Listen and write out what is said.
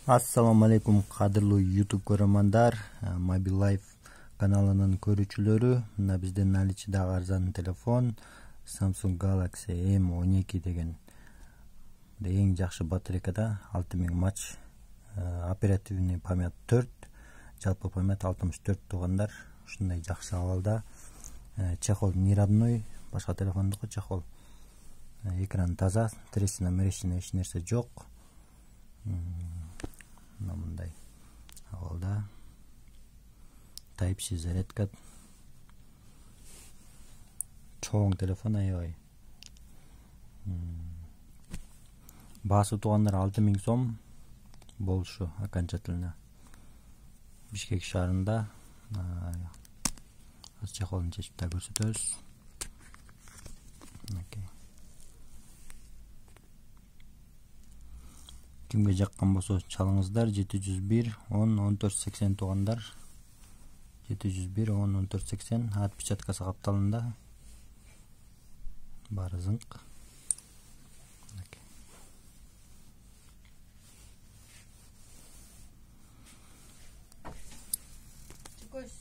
Assalamu alaikum кадырлуу YouTube көрөрмандар, Mobile Life каналынын көрүүчүлөрү. Мына биздин наличидагы арзан телефон Samsung Galaxy M12 деген. Эң жакшы батарейкада 6000 мАч, оперативный память 4, жалпы память 64 тугандар. Ушундай жакшы абалда. Чехол не родной, башка телефондуку чехол. Экран таза, трещина, эч нерсе жок. Мындай абалда. Type-C зарядка. Чоң телефон аябай. Баасы тугандар 6000 сом болушу окончательно. Бишкек шаарында. Чехолун чечип да көрсөтөбүз. Кимге жаккан болсо чалыңыздар. 701 10 14 80 тугандар. 701 10 14 80 отпечаткасы капталында. Бары зыңк.